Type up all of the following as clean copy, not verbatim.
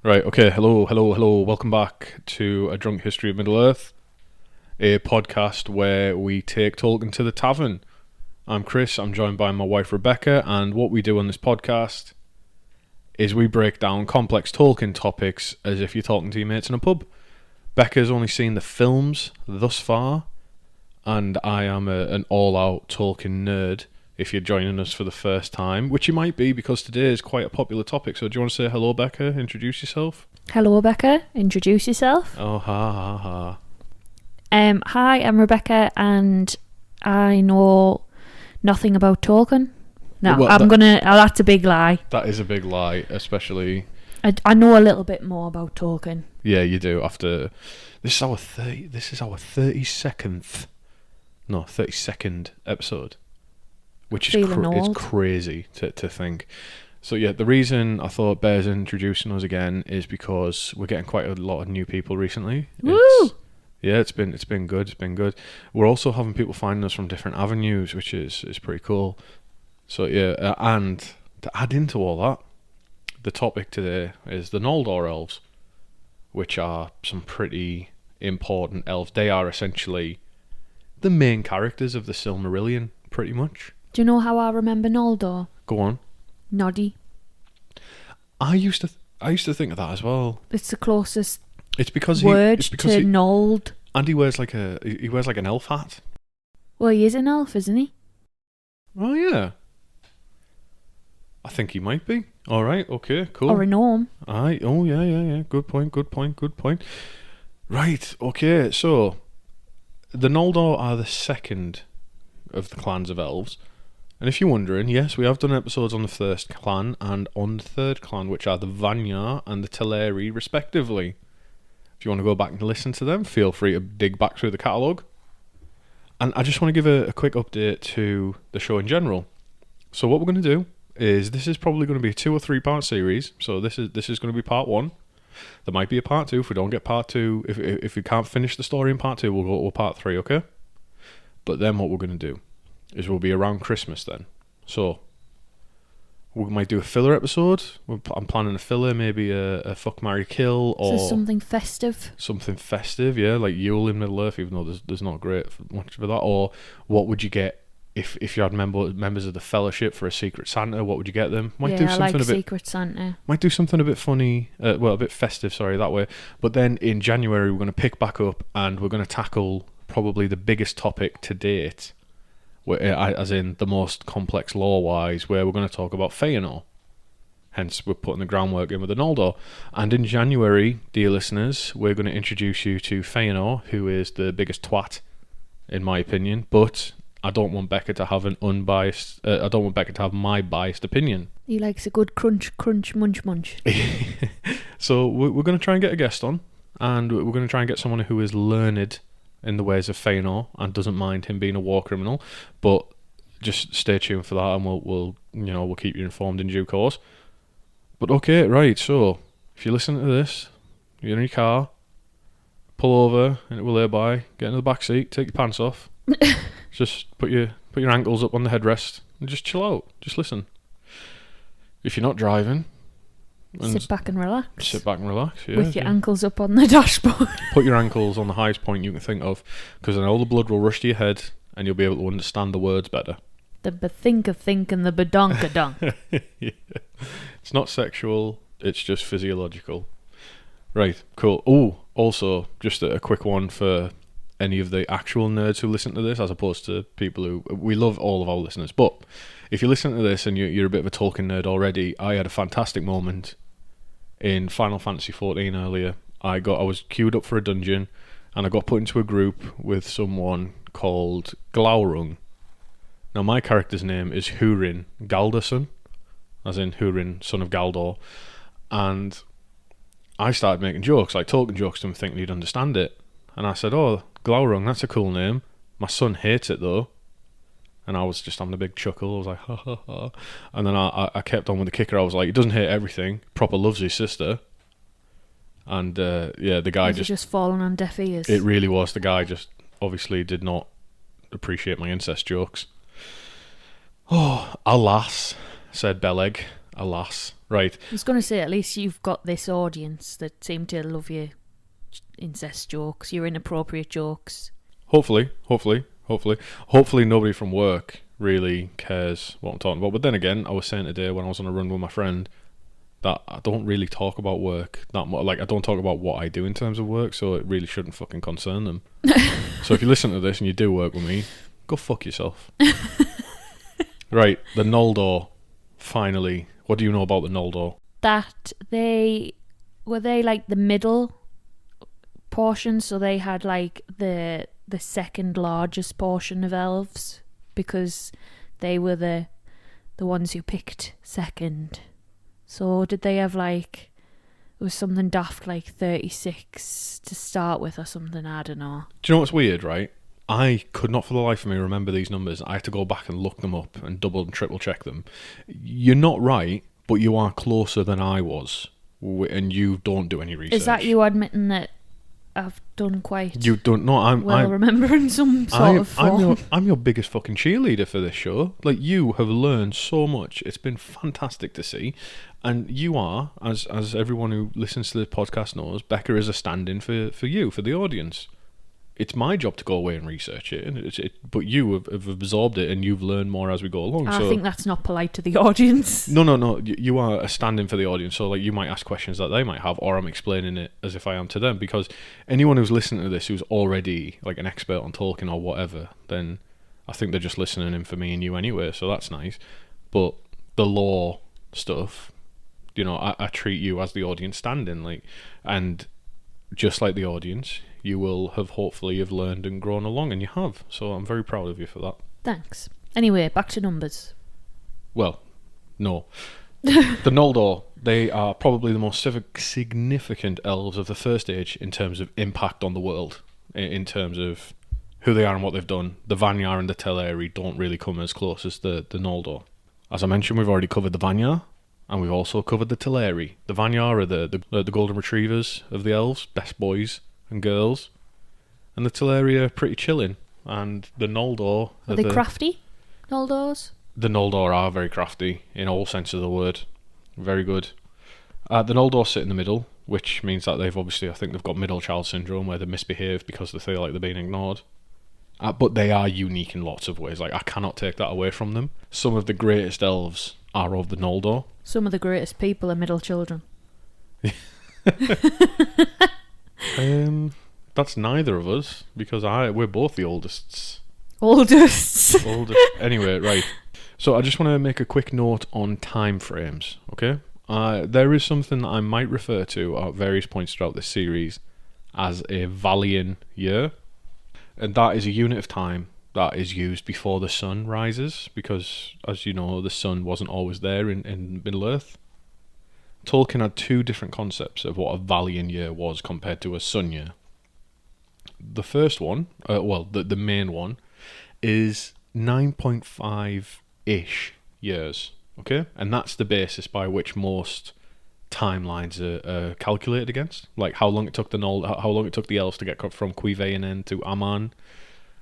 Right, okay, hello. Welcome back to A Drunk History of Middle-earth, a podcast where we take Tolkien to the tavern. I'm Chris, I'm joined by my wife Rebecca, and what we do on this podcast is we break down complex Tolkien topics as if you're talking to your mates in a pub. Becca's only seen the films thus far, and I am an all-out Tolkien nerd if you're joining us for the first time, which you might be because today is quite a popular topic. So do you want to say hello, Becca? Introduce yourself. Hello, Rebecca. Introduce yourself. Oh, ha, ha, ha. Hi, I'm Rebecca, and I know nothing about Tolkien. No, Well, that's a big lie. That is a big lie, especially... I know a little bit more about Tolkien. Yeah, you do. After... This is our 32nd... No, 32nd episode. Which is it's crazy to think. So yeah, the reason I thought bears introducing us again is because we're getting quite a lot of new people recently. Woo! It's been good. It's been good. We're also having people finding us from different avenues, which is pretty cool. So yeah, and to add into all that, the topic today is the Noldor Elves, which are some pretty important elves. They are essentially the main characters of the Silmarillion, pretty much. Do you know how I remember Noldor? Go on. Noddy. I used to think of that as well. It's the closest It's because word it's because to Nold. And he wears like an elf hat. Well, he is an elf, isn't he? Oh yeah. I think he might be. All right. Okay. Cool. Or a gnome. Aye. Oh yeah. Good point. Right. Okay. So, the Noldor are the second of the clans of elves. And if you're wondering, yes, we have done episodes on the first clan and on the third clan, which are the Vanyar and the Teleri, respectively. If you want to go back and listen to them, feel free to dig back through the catalogue. And I just want to give a quick update to the show in general. So what we're going to do is, this is probably going to be a 2 or 3 part series. So this is going to be part 1. There might be a part 2. If we don't get part 2, if we can't finish the story in part 2, we'll go to part 3, okay? But then what we're going to do is we'll be around Christmas then. So we might do a filler episode. I'm planning a filler, maybe a fuck, marry, kill, or So something festive. Something festive, yeah, like Yule in Middle-earth, even though there's not much for that. Or what would you get if you had members of the Fellowship for a Secret Santa? What would you get them? I like Secret Santa. Might do something a bit funny, a bit festive, sorry, that way. But then in January we're going to pick back up and we're going to tackle probably the biggest topic to date, as in the most complex lore-wise, where we're going to talk about Feanor. Hence, we're putting the groundwork in with the Noldor. And in January, dear listeners, we're going to introduce you to Feanor, who is the biggest twat, in my opinion. But I don't want Becca to have an unbiased... I don't want Becca to have my biased opinion. He likes a good crunch, munch. So we're going to try and get a guest on, and we're going to try and get someone who is learned in the ways of Feanor and doesn't mind him being a war criminal. But just stay tuned for that, and we'll keep you informed in due course. But okay, right, so if you're listening to this, you're in your car, pull over and it will lay by, get into the back seat, take your pants off, just put your ankles up on the headrest and just chill out, just listen. If you're not driving, Sit back and relax. Yeah, with your ankles up on the dashboard. Put your ankles on the highest point you can think of, because then all the blood will rush to your head and you'll be able to understand the words better. The think and the badonka-donk. Yeah. It's not sexual, it's just physiological. Right, cool. Oh, also, just a quick one for any of the actual nerds who listen to this, as opposed to people who... We love all of our listeners, but if you listen to this and you're a bit of a Tolkien nerd already, I had a fantastic moment in Final Fantasy XIV earlier. I was queued up for a dungeon, and I got put into a group with someone called Glaurung. Now, my character's name is Húrin Galdason, as in Húrin, son of Galdor, and I started making jokes, like talking jokes to him, thinking he'd understand it. And I said, "Oh, Glaurung, that's a cool name. My son hates it, though." And I was just having a big chuckle. I was like, ha ha ha. And then I kept on with the kicker. I was like, he doesn't hate everything. Proper loves his sister. And the guy just fallen on deaf ears. It really was. The guy just obviously did not appreciate my incest jokes. "Oh, alas," said Beleg. "Alas." Right. I was going to say, at least you've got this audience that seem to love your incest jokes, your inappropriate jokes. Hopefully nobody from work really cares what I'm talking about. But then again, I was saying today when I was on a run with my friend that I don't really talk about work that much. Like, I don't talk about what I do in terms of work, so it really shouldn't fucking concern them. So if you listen to this and you do work with me, go fuck yourself. Right, the Noldor, finally. What do you know about the Noldor? That they like the middle portion, so they had like the second largest portion of elves because they were the ones who picked second. So did they have like, it was something daft like 36 to start with or something, I don't know. Do you know what's weird, right? I could not for the life of me remember these numbers. I had to go back and look them up and double and triple check them. You're not right, but you are closer than I was, and you don't do any research. Is that you admitting that I've done quite You don't know. I'm remembering some sort of form? I'm your biggest fucking cheerleader for this show. Like, you have learned so much. It's been fantastic to see. And you are, as everyone who listens to this podcast knows, Becca is a stand-in for you, for the audience. It's my job to go away and research it, but you have absorbed it and you've learned more as we go along. I think that's not polite to the audience. No. You are a stand-in for the audience, so like you might ask questions that they might have, or I'm explaining it as if I am to them. Because anyone who's listening to this who's already like an expert on Tolkien or whatever, then I think they're just listening in for me and you anyway. So that's nice. But the lore stuff, you know, I treat you as the audience stand-in, like, and just like the audience, you will have hopefully have learned and grown along, and you have. So I'm very proud of you for that. Thanks. Anyway, back to numbers. Well, no. The Noldor, they are probably the most significant elves of the First Age in terms of impact on the world, in terms of who they are and what they've done. The Vanyar and the Teleri don't really come as close as the Noldor. As I mentioned, we've already covered the Vanyar, and we've also covered the Teleri. The Vanyar are the golden retrievers of the elves, best boys and girls, and the Teleri are pretty chilling, and the Noldor Are they crafty, Noldors? The Noldor are very crafty in all sense of the word. Very good. The Noldor sit in the middle, which means that they've obviously, I think they've got middle child syndrome where they misbehave because they feel like they're being ignored. But they are unique in lots of ways. Like, I cannot take that away from them. Some of the greatest elves are of the Noldor. Some of the greatest people are middle children. That's neither of us, because we're both the oldest. Oldest. Anyway, right. So I just want to make a quick note on time frames, okay? There is something that I might refer to at various points throughout this series as a Valian year, and that is a unit of time that is used before the sun rises, because, as you know, the sun wasn't always there in Middle-earth. Tolkien had two different concepts of what a Valian year was compared to a sun year. The first one, the main one, is 9.5-ish years, okay? And that's the basis by which most timelines are calculated against. Like how long it took the elves to get from Cuiveanen to Aman,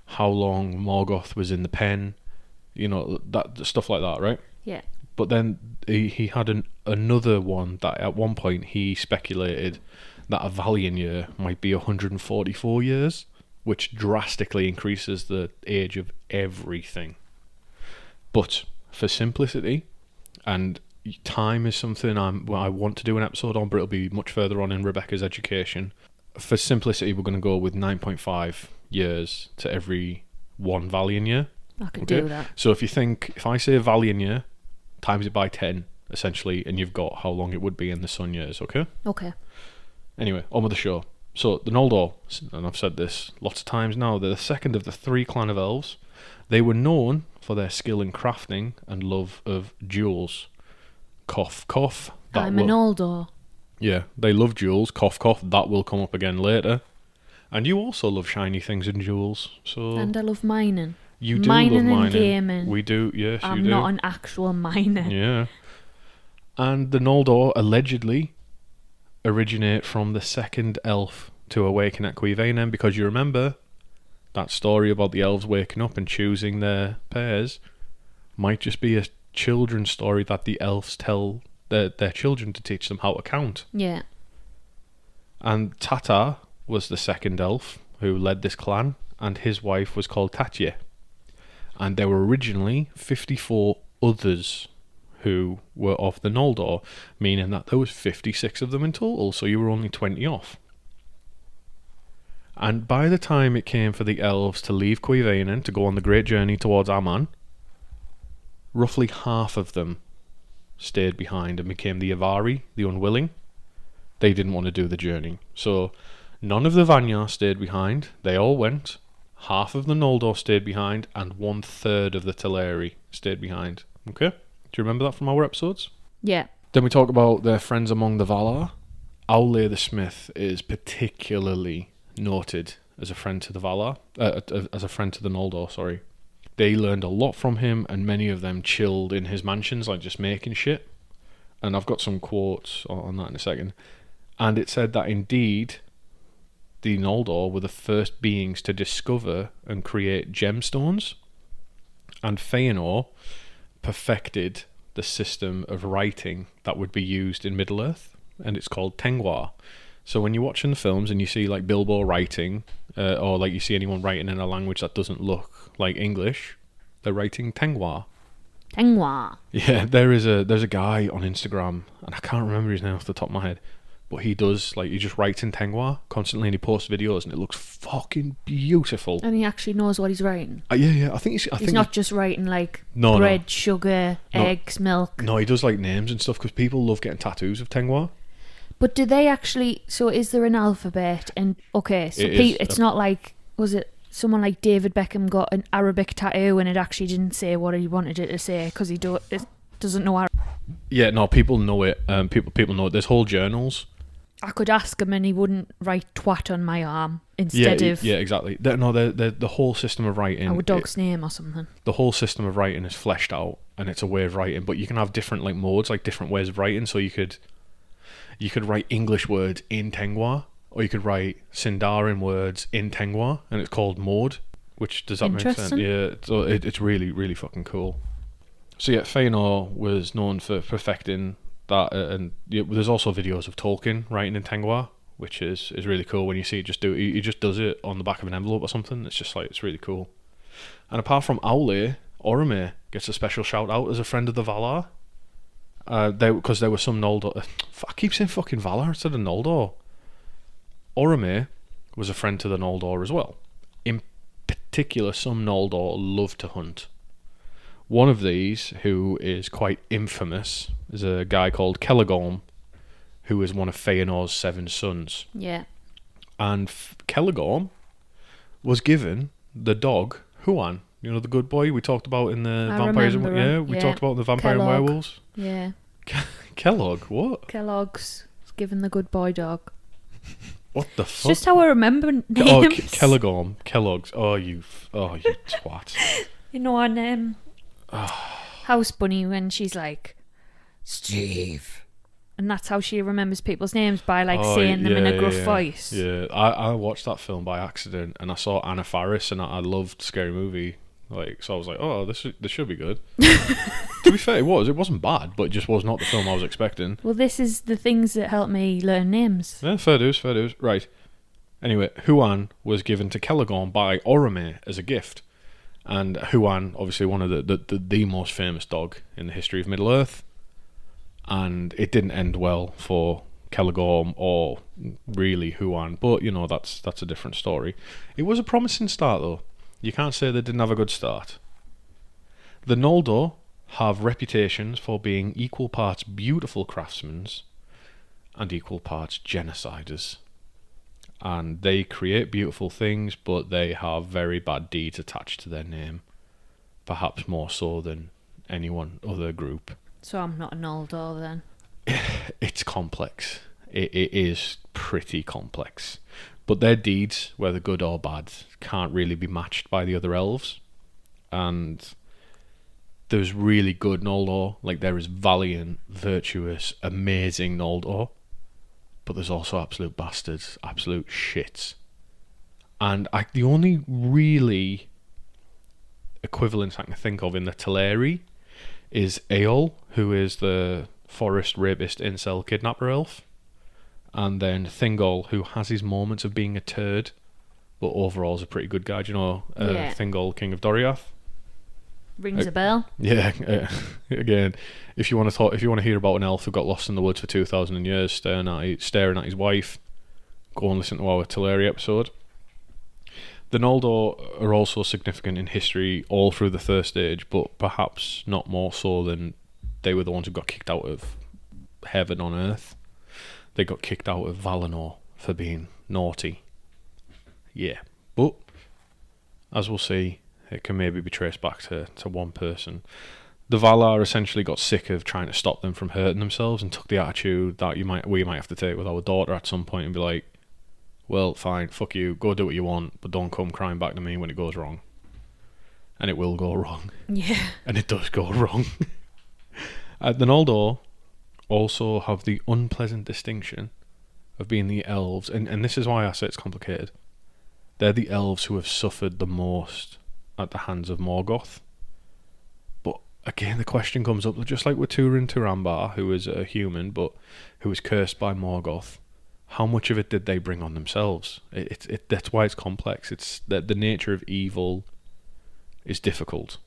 how long Morgoth was in the pen, you know, that stuff like that, right? Yeah. But then he had another one that at one point he speculated that a Valian year might be 144 years, which drastically increases the age of everything. But for simplicity, and time is something I want to do an episode on, but it'll be much further on in Rebecca's education. For simplicity, we're going to go with 9.5 years to every one Valian year. I can do that. So if I say a Valian year, times it by 10, essentially, and you've got how long it would be in the sun years, okay? Okay. Anyway, on with the show. So, the Noldor, and I've said this lots of times now, they're the second of the three clan of elves. They were known for their skill in crafting and love of jewels. Cough, cough. I'm an Noldor. Yeah, they love jewels. Cough, cough. That will come up again later. And you also love shiny things and jewels. And I love mining. You do love mining. And gaming. We do, yes, I'm not an actual miner. Yeah. And the Noldor allegedly originate from the second elf to awaken at Cuiveanen, because you remember that story about the elves waking up and choosing their pairs might just be a children's story that the elves tell their children to teach them how to count. Yeah. And Tata was the second elf who led this clan, and his wife was called Tatye. And there were originally 54 others who were of the Noldor, meaning that there was 56 of them in total, so you were only 20 off. And by the time it came for the elves to leave Cuivanen to go on the great journey towards Aman, roughly half of them stayed behind and became the Avari, the unwilling. They didn't want to do the journey. So none of the Vanyar stayed behind. They all went. Half of the Noldor stayed behind, and 1/3 of the Teleri stayed behind. Okay? Do you remember that from our episodes? Yeah. Then we talk about their friends among the Valar. Aule the Smith is particularly noted as a friend to the Valar, as a friend to the Noldor, sorry. They learned a lot from him, and many of them chilled in his mansions, like just making shit. And I've got some quotes on that in a second. And it said that indeed, the Noldor were the first beings to discover and create gemstones, and Feanor perfected the system of writing that would be used in Middle-earth, and it's called Tengwar. So when you're watching the films and you see like Bilbo writing, or like you see anyone writing in a language that doesn't look like English, they're writing Tengwar. Tengwar. Yeah, there's a guy on Instagram, and I can't remember his name off the top of my head, but he just writes in Tengwar constantly, and he posts videos, and it looks fucking beautiful. And he actually knows what he's writing. Yeah. I think he's not just writing like No, bread, sugar, eggs, milk. No, he does like names and stuff, because people love getting tattoos of Tengwar. But do they actually? So is there an alphabet? And okay, so it's not like, was it someone like David Beckham got an Arabic tattoo and it actually didn't say what he wanted it to say because it doesn't know Arabic? Yeah, no, people know it. People know it. There's whole journals. I could ask him and he wouldn't write twat on my arm instead of... Yeah, exactly. The whole system of writing... Our dog's name or something. The whole system of writing is fleshed out, and it's a way of writing, but you can have different like modes, like different ways of writing. So you could write English words in Tengwar, or you could write Sindarin words in Tengwar, and it's called mode, which, does that make sense? Yeah, so it's really, really fucking cool. So yeah, Feanor was known for perfecting that, and there's also videos of Tolkien writing in Tengwar, which is really cool when you see it he just does it on the back of an envelope or something. It's just like, it's really cool. And apart from Aule, Orome gets a special shout out as a friend of the Valar, because there were some Noldor... I keep saying fucking Valar instead of Noldor. Orome was a friend to the Noldor as well. In particular, some Noldor love to hunt. One of these, who is quite infamous, is a guy called Celegorm, who is one of Feanor's 7 sons. Yeah. And Celegorm was given the dog Huan. You know, the good boy we talked about in the vampires. We talked about the vampire and werewolves. Yeah. Kellogg, what? Kellogg's given the good boy dog. What the fuck? It's just how I remember names. Celegorm, Kellogg's. Oh, you twat. You know, on House Bunny, when she's like, Steve. And that's how she remembers people's names, by like saying them in a gruff voice. Yeah, I watched that film by accident, and I saw Anna Faris, and I loved Scary Movie. Like, so I was like, oh, this should be good. To be fair, it wasn't bad, but it just was not the film I was expecting. Well, this is the things that help me learn names. Yeah, fair dues. Right. Anyway, Huan was given to Celegorm by Orome as a gift. And Huan, obviously one of the most famous dog in the history of Middle-earth. And it didn't end well for Celegorm or really Huan, but you know, that's a different story. It was a promising start though. You can't say they didn't have a good start. The Noldor have reputations for being equal parts beautiful craftsmen and equal parts genociders. And they create beautiful things, but they have very bad deeds attached to their name. Perhaps more so than any one other group. So I'm not a Noldor then? It's complex. It is pretty complex. But their deeds, whether good or bad, can't really be matched by the other elves. And there's really good Noldor. Like, there is valiant, virtuous, amazing Noldor. But there's also absolute bastards, absolute shits. And the only really equivalent I can think of in the Teleri is Eol, who is the forest rapist incel kidnapper elf, and then Thingol, who has his moments of being a turd, but overall is a pretty good guy. Do you know Yeah. Thingol, King of Doriath? Rings a bell. Yeah. Again, if you want to hear about an elf who got lost in the woods for 2,000 years, staring at his wife, go and listen to our Teleri episode. The Noldor are also significant in history all through the First Age, but perhaps not more so than they were the ones who got kicked out of heaven on earth. They got kicked out of Valinor for being naughty. Yeah, but as we'll see, it can maybe be traced back to one person. The Valar essentially got sick of trying to stop them from hurting themselves and took the attitude that we might have to take with our daughter at some point and be like, well, fine, fuck you, go do what you want, but don't come crying back to me when it goes wrong. And it will go wrong. Yeah. And it does go wrong. The Noldor also have the unpleasant distinction of being the elves, and this is why I say it's complicated. They're the elves who have suffered the most at the hands of Morgoth. But again, the question comes up, just like with Turin Turambar, who is a human, but who was cursed by Morgoth. How much of it did they bring on themselves? That's why it's complex. It's that the nature of evil is difficult.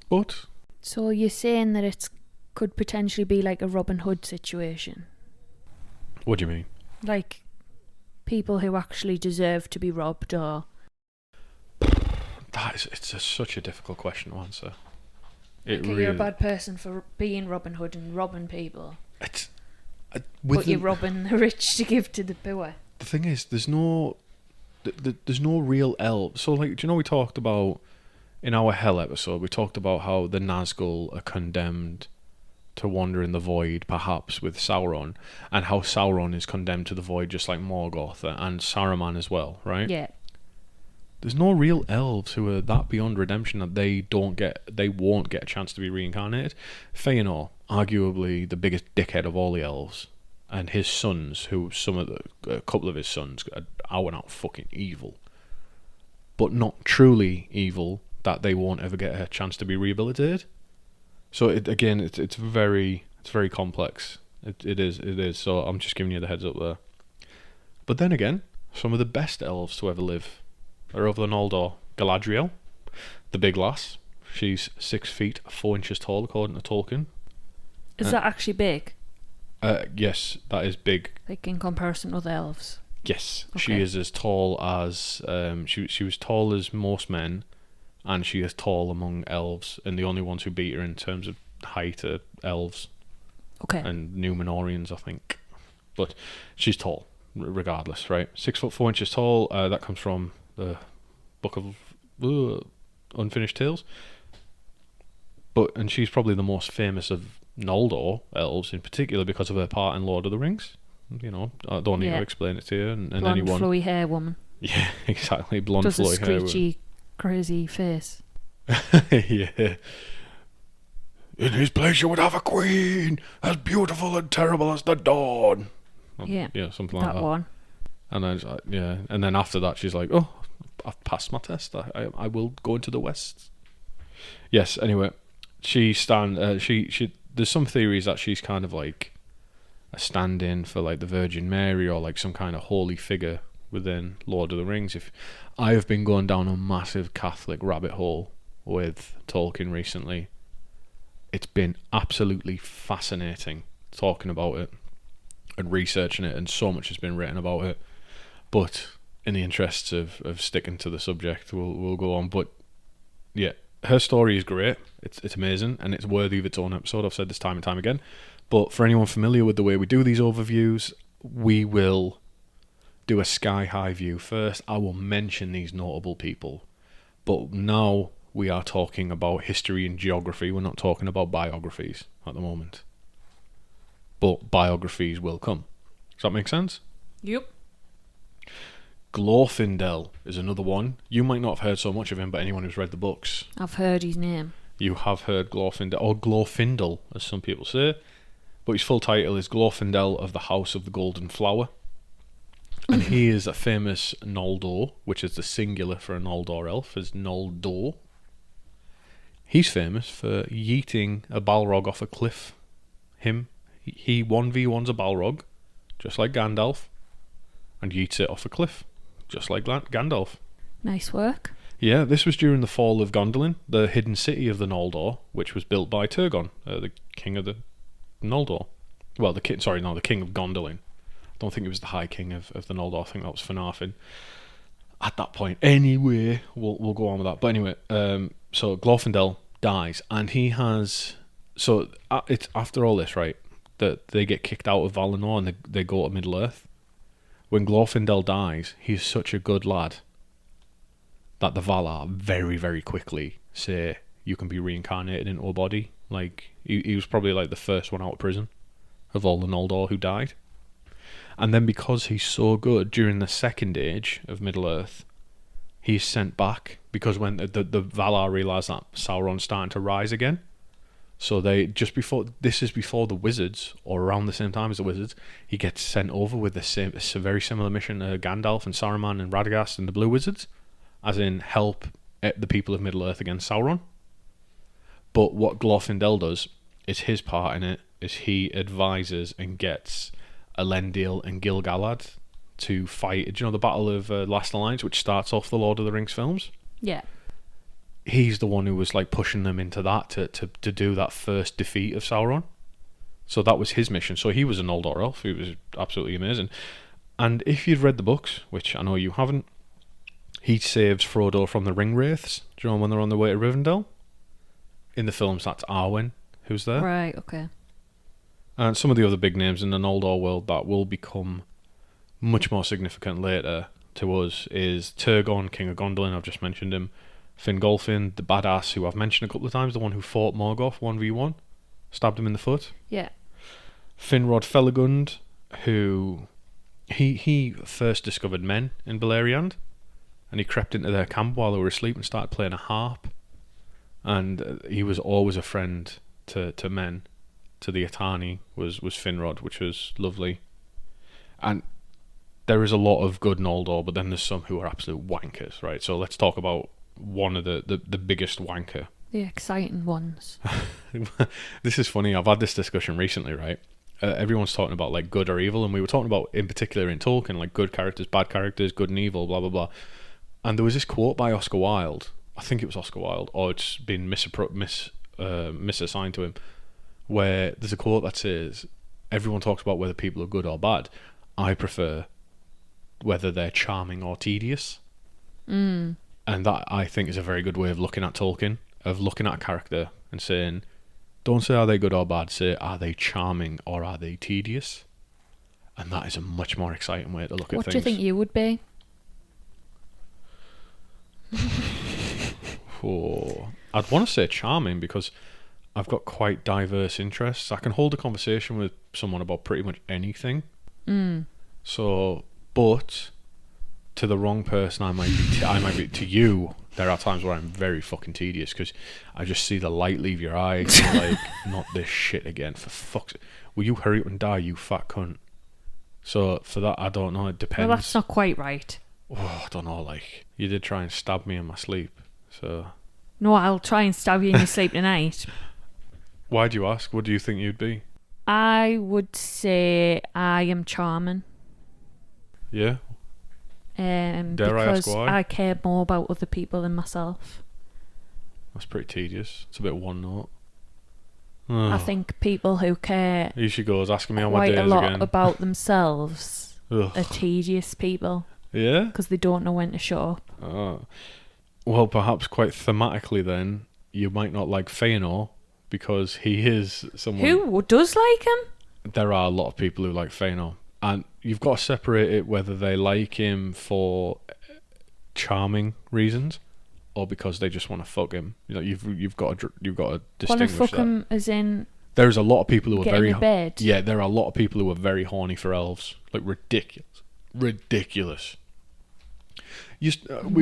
But So you're saying that it could potentially be like a Robin Hood situation? what do you mean? Like people who actually deserve to be robbed, or... Such a difficult question to answer. You're a bad person for being Robin Hood and robbing people. But you're robbing the rich to give to the poor. The thing is, there's no real elves. So, like, do you know we talked about in our Hell episode? We talked about how the Nazgul are condemned to wander in the void, perhaps with Sauron, and how Sauron is condemned to the void, just like Morgoth and Saruman as well, right? Yeah. There's no real elves who are that beyond redemption that they won't get a chance to be reincarnated. Feanor, arguably the biggest dickhead of all the elves, and his sons, a couple of his sons are out and out fucking evil, but not truly evil, that they won't ever get a chance to be rehabilitated. So it's very complex. It is. So I'm just giving you the heads up there. But then again, some of the best elves to ever live are over the Noldor. Galadriel, the big lass. She's 6 feet 4 inches tall, according to Tolkien. Is that actually big? Yes, that is big. Like in comparison to other elves? Yes, Okay. she is as tall as she was tall as most men, and she is tall among elves. And the only ones who beat her in terms of height are elves. Okay. And Numenorians, I think. But she's tall, regardless, right? 6 foot 4 inches tall. That comes from the Book of Unfinished Tales. And she's probably the most famous of Noldor elves, in particular because of her part in Lord of the Rings. You know, I don't need to explain it to you and Blonde, anyone. flowy hair woman. Yeah, exactly. Blonde, Does a flowy hair. screechy, crazy face. Yeah. In his place you would have a queen, as beautiful and terrible as the dawn. Yeah, something like that. That one. And then and then after that she's like, oh, I've passed my test. I will go into the West. Yes. Anyway, she there's some theories that she's kind of like a stand-in for like the Virgin Mary or like some kind of holy figure within Lord of the Rings. If I have been going down a massive Catholic rabbit hole with Tolkien recently, it's been absolutely fascinating talking about it and researching it, and so much has been written about it. But in the interests of sticking to the subject, we'll go on. But yeah, her story is great. It's amazing, and it's worthy of its own episode. I've said this time and time again. But for anyone familiar with the way we do these overviews, we will do a sky-high view first. I will mention these notable people. But now we are talking about history and geography. We're not talking about biographies at the moment. But biographies will come. Does that make sense? Yep. Glorfindel is another one. You might not have heard so much of him, but anyone who's read the books, I've heard his name. you have heard Glorfindel, or Glorfindel, as some people say. But his full title is Glorfindel of the House of the Golden Flower. And he is a famous Noldor, which is the singular for a Noldor elf, is Noldor. He's famous for yeeting a Balrog off a cliff. He 1v1s a Balrog, just like Gandalf, and yeets it off a cliff, just like Gandalf. Nice work. Yeah, this was during the fall of Gondolin, the hidden city of the Noldor, which was built by Turgon, the king of the Noldor. Well, the king of Gondolin. I don't think it was the High King of the Noldor. I think that was Finarfin. At that point, anyway, we'll go on with that. But anyway, so Glorfindel dies, and he has. So it's after all this, right? That they get kicked out of Valinor and they go to Middle Earth. When Glorfindel dies, he's such a good lad that the Valar very, very quickly say you can be reincarnated into a body. Like he was probably like the first one out of prison of all the Noldor who died. And then because he's so good during the Second Age of Middle Earth, he's sent back because when the Valar realise that Sauron's starting to rise again. So this is before the wizards, or around the same time as the wizards, he gets sent over with a very similar mission to Gandalf and Saruman and Radagast and the Blue Wizards, as in help the people of Middle Earth against Sauron. But what Glorfindel does is his part in it is he advises and gets Elendil and Gil-galad to fight. Do you know the Battle of Last Alliance, which starts off the Lord of the Rings films? Yeah. He's the one who was like pushing them into that to do that first defeat of Sauron. So that was his mission. So he was a Noldor elf. He was absolutely amazing. And if you'd read the books, which I know you haven't, he saves Frodo from the ring wraiths. Do you know when they're on their way to Rivendell? In the films, that's Arwen who's there. Right, okay. And some of the other big names in the Noldor world that will become much more significant later to us is Turgon, King of Gondolin, I've just mentioned him. Fingolfin, the badass who I've mentioned a couple of times, the one who fought Morgoth 1v1, stabbed him in the foot. Yeah. Finrod Felagund, who he first discovered men in Beleriand, and he crept into their camp while they were asleep and started playing a harp. And he was always a friend to men. To the Atani was Finrod, which was lovely. And there is a lot of good Noldor, but then there's some who are absolute wankers, right? So let's talk about one of the biggest wanker. The exciting ones. This is funny. I've had this discussion recently, right? Everyone's talking about like good or evil, and we were talking about in particular in Tolkien, like good characters, bad characters, good and evil, blah blah blah. And there was this quote by Oscar Wilde. I think it was Oscar Wilde, or it's been misassigned to him, where there's a quote that says, "Everyone talks about whether people are good or bad. I prefer whether they're charming or tedious." Mm. And that, I think, is a very good way of looking at Tolkien, of looking at a character and saying, don't say are they good or bad, say are they charming or are they tedious? And that is a much more exciting way to look at things. What do you think you would be? Oh, I'd want to say charming because I've got quite diverse interests. I can hold a conversation with someone about pretty much anything. Mm. So, but to the wrong person, I might be to you. There are times where I'm very fucking tedious because I just see the light leave your eyes. And like, not this shit again. For fuck's sake. Will you hurry up and die, you fat cunt? So for that, I don't know. It depends. Well, that's not quite right. Oh, I don't know. Like, you did try and stab me in my sleep. So. No, I'll try and stab you in your sleep tonight. Why do you ask? What do you think you'd be? I would say I am charming. Yeah. Dare I ask because why? I care more about other people than myself. That's pretty tedious. It's a bit one note. I think people who care Here she goes, asking me on my quite days a lot again. about themselves Ugh. are tedious people. Yeah? Because they don't know when to shut up. Oh. Well, perhaps quite thematically then, you might not like Feanor because he is someone... Who does like him? There are a lot of people who like Feanor. And you've got to separate it whether they like him for charming reasons or because they just want to fuck him. You know, you've got to distinguish Want to fuck that. him as in There's a lot of people who are get very in the bed? Yeah, there are a lot of people who are very horny for elves, like ridiculous. We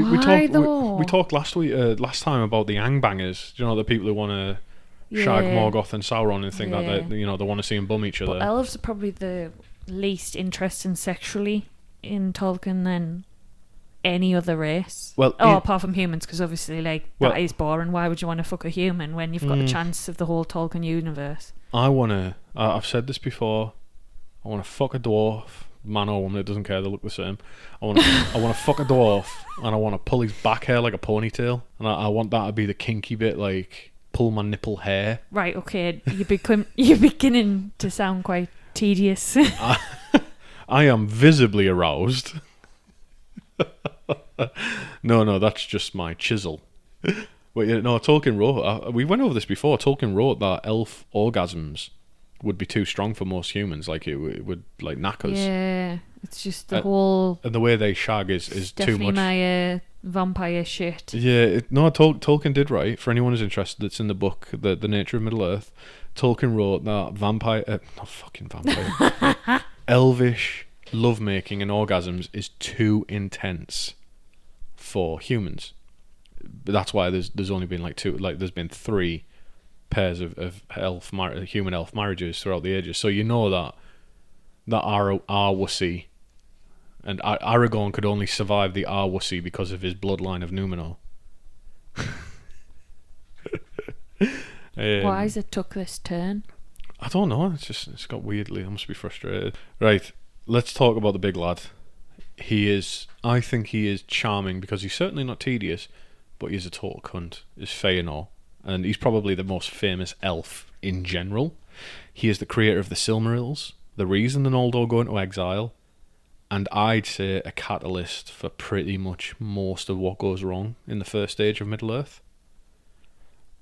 Why though? we talked last time about the Angbangers. Do you know the people who want to shag Morgoth and Sauron and think that they want to see them bum each other? But elves are probably the least interesting sexually in Tolkien then. any other race. Well, apart from humans, because obviously, like, Well- that is boring. Why would you want to fuck a human when you've got a chance of the whole Tolkien universe? I've said this before. I want to fuck a dwarf, man or woman. It doesn't care. They look the same. I want to fuck a dwarf, and I want to pull his back hair like a ponytail, and I want that to be the kinky bit, like pull my nipple hair. Right, okay. You're beginning to sound quite tedious. I am visibly aroused. No, that's just my chisel. But no, Tolkien wrote. We went over this before. Tolkien wrote that elf orgasms would be too strong for most humans. Like it would like knackers. Yeah, it's just the whole. And the way they shag is too Definitely much. my vampire shit. Yeah, Tolkien did right. For anyone who's interested, it's in the book, the Nature of Middle Earth. Tolkien wrote that not fucking vampire, elvish lovemaking and orgasms is too intense for humans. But that's why there's only been like two. Like there's been 3 pairs of human elf marriages throughout the ages. So you know that Arwussy and Aragorn could only survive the Arwussy because of his bloodline of Númenor. Why has it took this turn? I don't know. It's got weirdly. I must be frustrated. Right. Let's talk about the big lad. I think he is charming because he's certainly not tedious, but he's a total cunt. Is Feanor, and he's probably the most famous elf in general. He is the creator of the Silmarils, the reason the Noldor go into exile, and I'd say a catalyst for pretty much most of what goes wrong in the first stage of Middle-earth.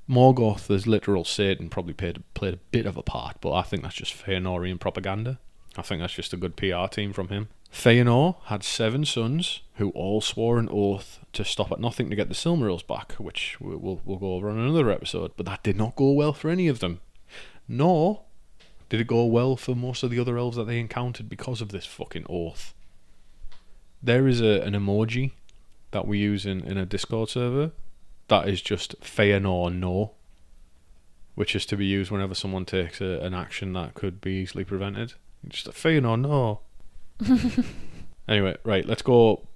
Morgoth as literal Satan probably played a bit of a part, but I think that's just Feanorian propaganda. I think that's just a good PR team from him. Feanor had 7 sons who all swore an oath to stop at nothing to get the Silmarils back, which we'll go over on another episode, but that did not go well for any of them. Nor did it go well for most of the other elves that they encountered because of this fucking oath. There is an emoji that we use in a Discord server that is just Feanor no, which is to be used whenever someone takes an action that could be easily prevented. Just a Feanor no. Anyway, right, let's go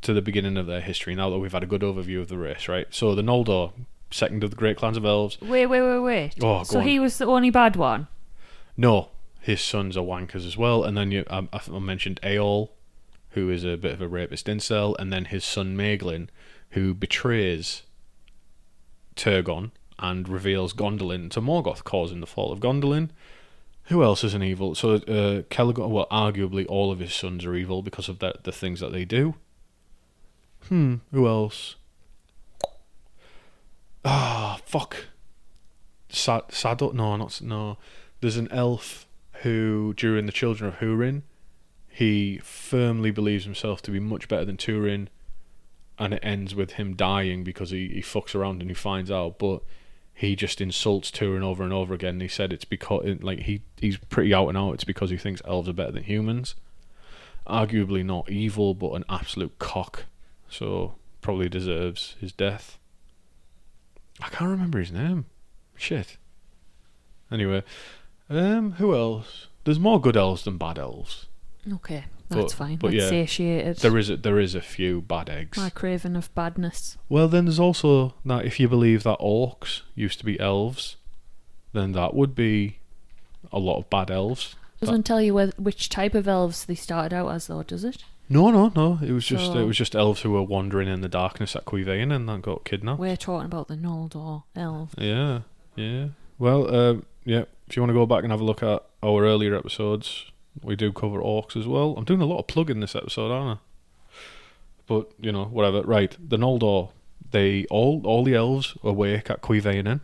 to the beginning of their history now that we've had a good overview of the race, right? So the Noldor, second of the great clans of elves. Wait. Oh, So go on. he was the only bad one? No, his sons are wankers as well. And then I mentioned Eol, who is a bit of a rapist incel, and then his son Maeglin, who betrays Turgon and reveals Gondolin to Morgoth, causing the fall of Gondolin. Who else is an evil? So Celeborn, well, arguably all of his sons are evil because of the things that they do. Who else? Fuck. Sadot? No. There's an elf who, during the Children of Húrin, he firmly believes himself to be much better than Túrin, and it ends with him dying because he fucks around and he finds out, but he just insults Túrin over and over again. He said it's because, like, he's pretty out and out, it's because he thinks elves are better than humans. Arguably not evil, but an absolute cock. So, probably deserves his death. I can't remember his name. Shit. Anyway, who else? There's more good elves than bad elves. Okay, that's fine. But That's yeah, satiated. There is a few bad eggs. My craving of badness. Well, then there's also that if you believe that orcs used to be elves, then that would be a lot of bad elves. Doesn't tell you which type of elves they started out as, though, does it? No. It was just elves who were wandering in the darkness at Cuivain and then got kidnapped. We're talking about the Noldor Elves. Yeah. Well, yeah. If you want to go back and have a look at our earlier episodes, we do cover orcs as well. I'm doing a lot of plugging this episode, aren't I? But whatever. Right, the Noldor. All the elves awake at Cuivain.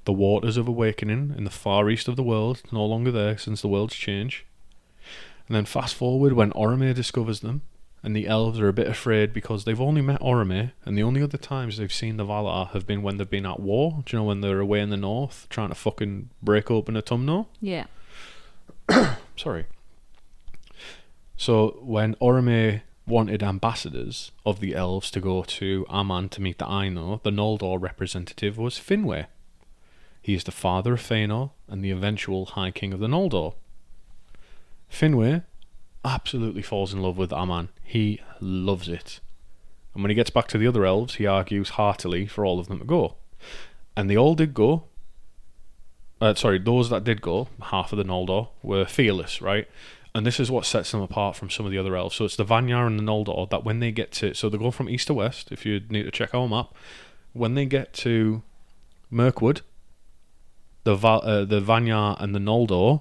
The waters of awakening in the far east of the world, no longer there since the world's change. And then fast forward when Orome discovers them, and the elves are a bit afraid because they've only met Orome, and the only other times they've seen the Valar have been when they've been at war. Do you know, when they're away in the north trying to fucking break open a Tumnor? Yeah. Sorry. So when Orome wanted ambassadors of the elves to go to Aman to meet the Ainur, the Noldor representative was Finwë. He is the father of Feanor and the eventual High King of the Noldor. Finwë absolutely falls in love with Aman. He loves it. And when he gets back to the other elves, he argues heartily for all of them to go. And they all did go. Those that did go, half of the Noldor, were fearless, right? And this is what sets them apart from some of the other elves. So it's the Vanyar and the Noldor that when they get to... So they go from east to west, if you need to check our map. When they get to Mirkwood, the Vanyar and the Noldor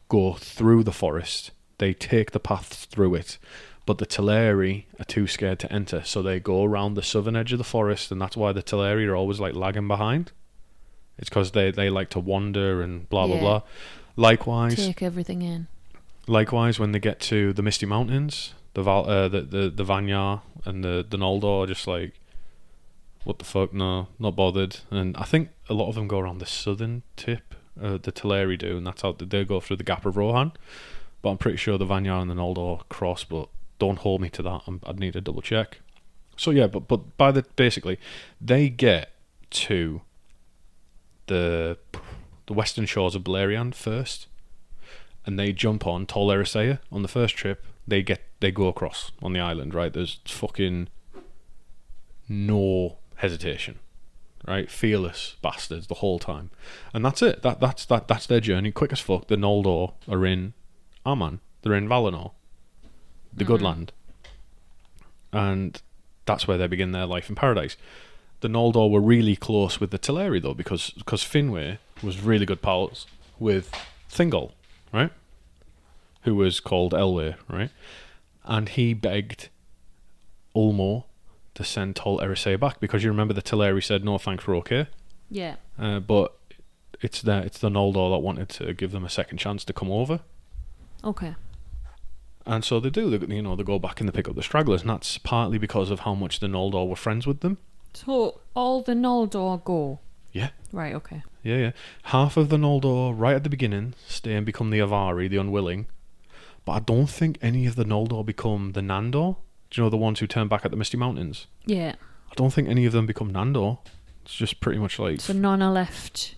go through the forest. They take the paths through it. But the Teleri are too scared to enter, so they go around the southern edge of the forest, and that's why the Teleri are always like lagging behind. It's because they like to wander and blah blah blah. Likewise, take everything in. Likewise, when they get to the Misty Mountains, the Vanyar and the Noldor are just like, what the fuck? No, not bothered. And I think a lot of them go around the southern tip. The Teleri do, and that's how they go through the Gap of Rohan. But I'm pretty sure the Vanyar and the Noldor cross, but don't hold me to that. I'd need to double check. So yeah, but basically, they get to the western shores of Beleriand first, and they jump on Tol Eressëa on the first trip. They go across on the island, right? There's fucking no hesitation, right? Fearless bastards the whole time, and that's it. That's their journey, quick as fuck. The Noldor are in Aman. They're in Valinor, the good land, and that's where they begin their life in paradise. The Noldor were really close with the Teleri though, because Finwë was really good pals with Thingol, right? Who was called Elwë, right? And he begged Ulmo to send Tol Eressëa back, because you remember the Teleri said no thanks, we're okay. Yeah. But it's the Noldor that wanted to give them a second chance to come over. Okay. And so they do. They go back and they pick up the stragglers, and that's partly because of how much the Noldor were friends with them. So all the Noldor go. Yeah. Right. Okay. Yeah. Half of the Noldor, right at the beginning, stay and become the Avari, the unwilling. But I don't think any of the Noldor become the Nandor. Do you know the ones who turn back at the Misty Mountains? Yeah. I don't think any of them become Nandor. It's just pretty much like... So none are left.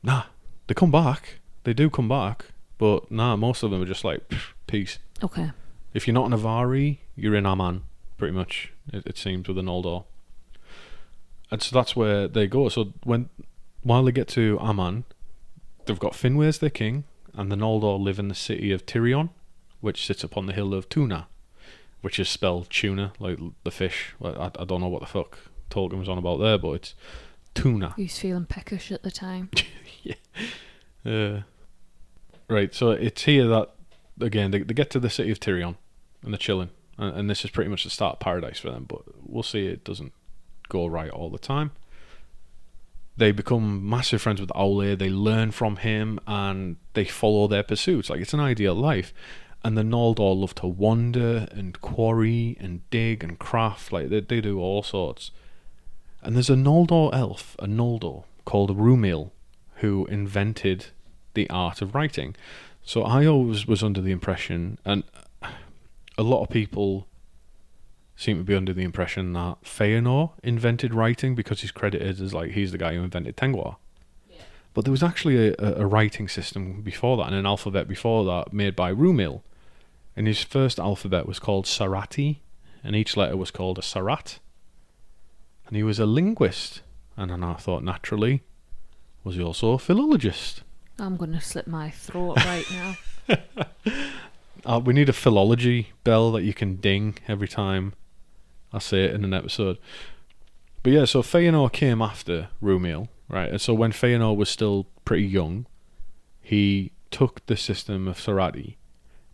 Nah. They come back. They do come back. But nah, most of them are just like, peace. Okay. If you're not an Avari, you're in Aman, pretty much, it seems, with the Noldor. And so that's where they go. So while they get to Aman, they've got Finwë as their king, and the Noldor live in the city of Tirion, which sits upon the hill of Tuna, which is spelled tuna, like the fish. I don't know what the fuck Tolkien was on about there, but it's Tuna. He was feeling peckish at the time. Yeah. Right, so it's here that, again, they get to the city of Tirion, and they're chilling. And this is pretty much the start of paradise for them, but we'll see it doesn't go right all the time. They become massive friends with Aule, they learn from him, and they follow their pursuits. Like, it's an ideal life. And the Noldor love to wander and quarry and dig and craft. Like, they do all sorts. And there's a Noldor elf, a Noldor, called Rúmil, who invented the art of writing. So I always was under the impression, and a lot of people seem to be under the impression that Feanor invented writing because he's credited as like he's the guy who invented Tengwar. Yeah. But there was actually a writing system before that and an alphabet before that made by Rúmil. And his first alphabet was called Sarati, and each letter was called a Sarat. And he was a linguist. And then I thought, naturally, was he also a philologist? I'm going to slit my throat right now. We need a philology bell that you can ding every time I say it in an episode. But yeah, so Feanor came after Rúmil, right? And so when Feanor was still pretty young, he took the system of Sarati,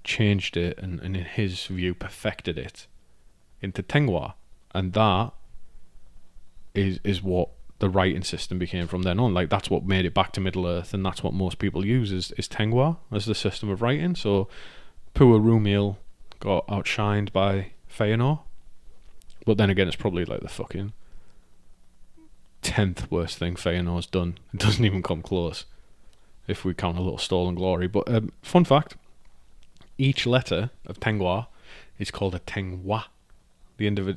changed it, and in his view, perfected it into Tengwar. And that is what the writing system became from then on. Like, that's what made it back to Middle-earth, and that's what most people use is Tengwar as the system of writing. So poor Rúmil got outshined by Feanor. But then again, it's probably like the fucking 10th worst thing Feanor's done. It doesn't even come close, if we count a little stolen glory. But fun fact, each letter of Tengwar is called a Tengwa.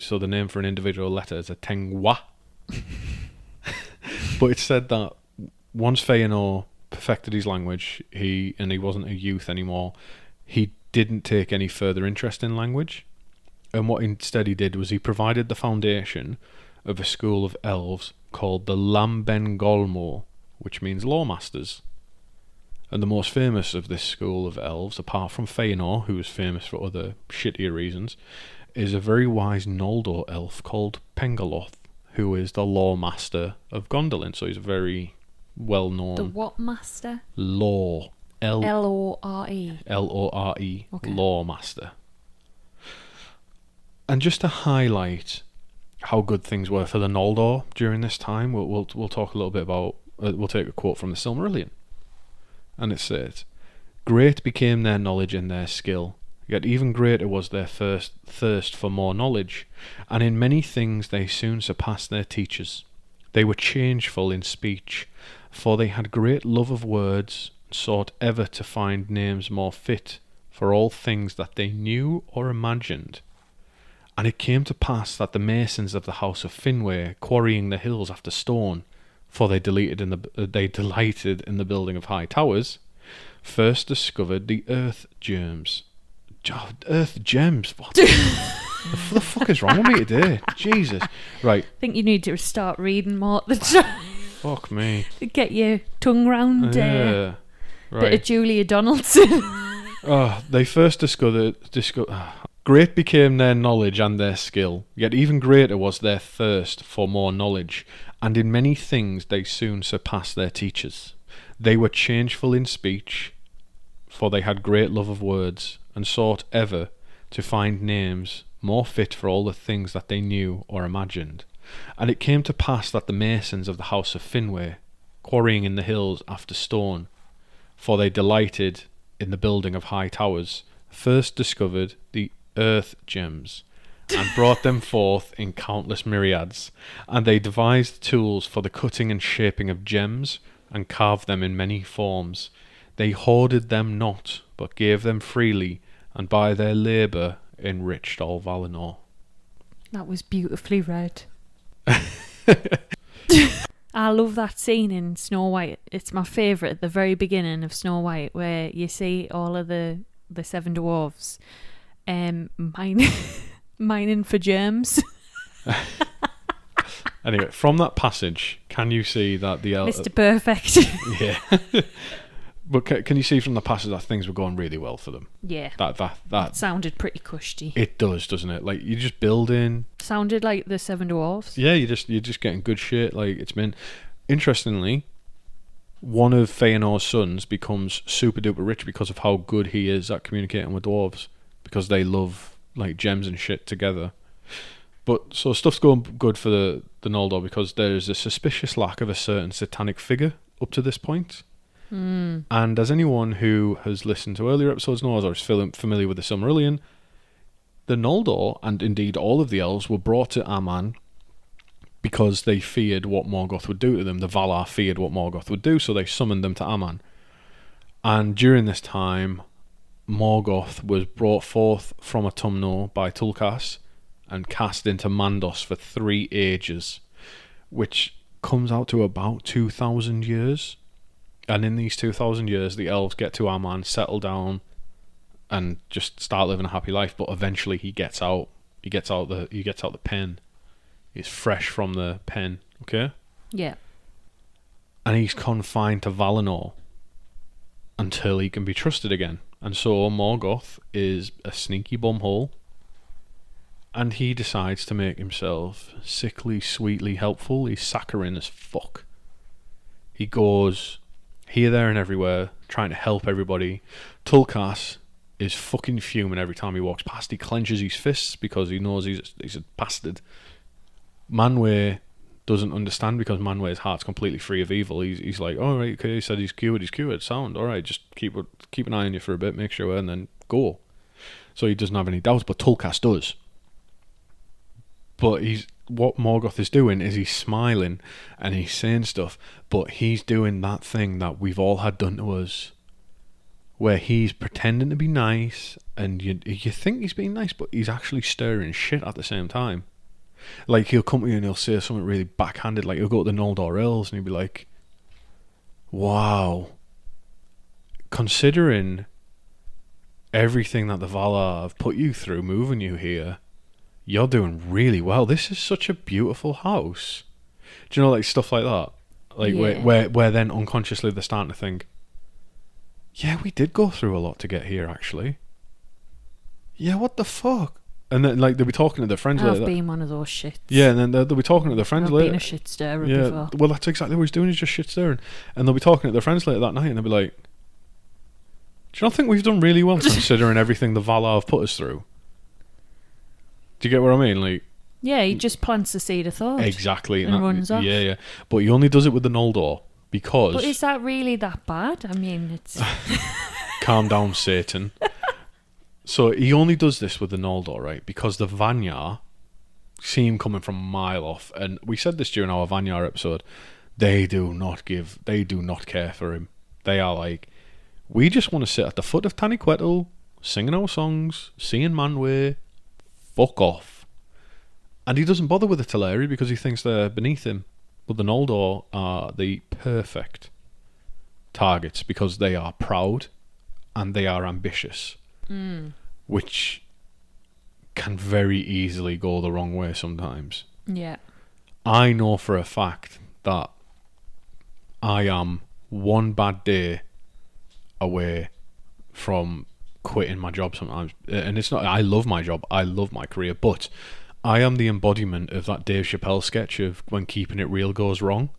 So the name for an individual letter is a Tengwa. But it's said that once Feanor perfected his language, he wasn't a youth anymore, he didn't take any further interest in language. And what instead he did was he provided the foundation of a school of elves called the Lambengolmo, which means lawmasters. And the most famous of this school of elves, apart from Feanor, who is famous for other shittier reasons, is a very wise Noldor elf called Pengaloth, who is the lawmaster of Gondolin. So he's a very well-known... The what master? Law. Lore. Lore. Okay. Lawmaster. And just to highlight how good things were for the Noldor during this time, we'll talk a little bit about... we'll take a quote from the Silmarillion. And it says, "Great became their knowledge and their skill, yet even greater was their first thirst for more knowledge, and in many things they soon surpassed their teachers. They were changeful in speech, for they had great love of words, and sought ever to find names more fit for all things that they knew or imagined. And it came to pass that the masons of the house of Finwë, quarrying the hills after stone, for they delighted in the building of high towers, first discovered the earth germs." Earth gems? What the fuck is wrong with me today? Jesus. Right. I think you need to start reading more at the time. Fuck me. Get your tongue round. Yeah. Bit Right. of Julia Donaldson. They first discovered... Great became their knowledge and their skill, yet even greater was their thirst for more knowledge, and in many things they soon surpassed their teachers. They were changeful in speech, for they had great love of words, and sought ever to find names more fit for all the things that they knew or imagined. And it came to pass that the masons of the house of Finwë, quarrying in the hills after stone, for they delighted in the building of high towers, first discovered the earth gems, and brought them forth in countless myriads, and they devised tools for the cutting and shaping of gems, and carved them in many forms. They hoarded them not, but gave them freely, and by their labour enriched all Valinor. That was beautifully read. I love that scene in Snow White. It's my favourite at the very beginning of Snow White, where you see all of the seven dwarves mining for germs. Anyway, from that passage, can you see that the... Mr. Perfect. Yeah. But can you see from the passage that things were going really well for them? Yeah. That sounded pretty cushy. It does, doesn't it? Like, you're just building... Sounded like the seven dwarves. Yeah, you're just getting good shit. Like, it's been... Interestingly, one of Feanor's sons becomes super duper rich because of how good he is at communicating with dwarves, because they love like gems and shit together. But so stuff's going good for the Noldor because there's a suspicious lack of a certain satanic figure up to this point. And as anyone who has listened to earlier episodes knows, or is familiar with the Silmarillion, the Noldor, and indeed all of the elves, were brought to Aman because they feared what Morgoth would do to them. The Valar feared what Morgoth would do, so they summoned them to Aman. And during this time, Morgoth was brought forth from Autumno by Tulkas and cast into Mandos for 3 ages, which comes out to about 2,000 years. And in these 2,000 years, the elves get to Aman, settle down, and just start living a happy life. But eventually, he gets out. He gets out the pen. He's fresh from the pen. Okay. Yeah. And he's confined to Valinor until he can be trusted again. And so Morgoth is a sneaky bumhole, and he decides to make himself sickly, sweetly helpful. He's saccharine as fuck. He goes here, there, and everywhere, trying to help everybody. Tulkas is fucking fuming every time he walks past. He clenches his fists because he knows he's a bastard. Manwë doesn't understand because Manwë's heart's completely free of evil. He's like, all right, okay, he said he's cured, sound. All right, just keep an eye on you for a bit, make sure, and then go. So he doesn't have any doubts, but Tulkas does. But what Morgoth is doing is he's smiling and he's saying stuff, but he's doing that thing that we've all had done to us, where he's pretending to be nice, and you think he's being nice, but he's actually stirring shit at the same time. Like, he'll come to you and he'll say something really backhanded, like he'll go to the Noldor Elves and he'll be like, wow, considering everything that the Valar have put you through, moving you here, you're doing really well. This is such a beautiful house. Do you know, like, stuff like that? Like, Yeah. where then unconsciously they're starting to think, yeah, we did go through a lot to get here, actually. Yeah, what the fuck? And then, like, they'll be talking to their friends I've later. been one of those shits. Yeah, and then they'll be talking to their friends I've later. been a shit stirrer Yeah, before. well, that's exactly what he's doing. He's just shit stirring. And they'll be talking to their friends later that night, and they'll be like, do you not think we've done really well considering everything the Valar have put us through? Do you get what I mean? Like, Yeah, he just plants the seed of thought. exactly. And runs off. Yeah, yeah. But he only does it with the Noldor because... But is that really that bad? I mean, it's... Calm down, Satan. So he only does this with the Noldor, right? Because the Vanyar see him coming from a mile off. And we said this during our Vanyar episode. They do not care for him. They are like, we just want to sit at the foot of Taniquetil, singing our songs, seeing Manwë, fuck off. And he doesn't bother with the Teleri because he thinks they're beneath him. But the Noldor are the perfect targets because they are proud and they are ambitious. Which can very easily go the wrong way sometimes. Yeah. I know for a fact that I am one bad day away from quitting my job sometimes. And it's not, I love my job, I love my career, but I am the embodiment of that Dave Chappelle sketch of when keeping it real goes wrong.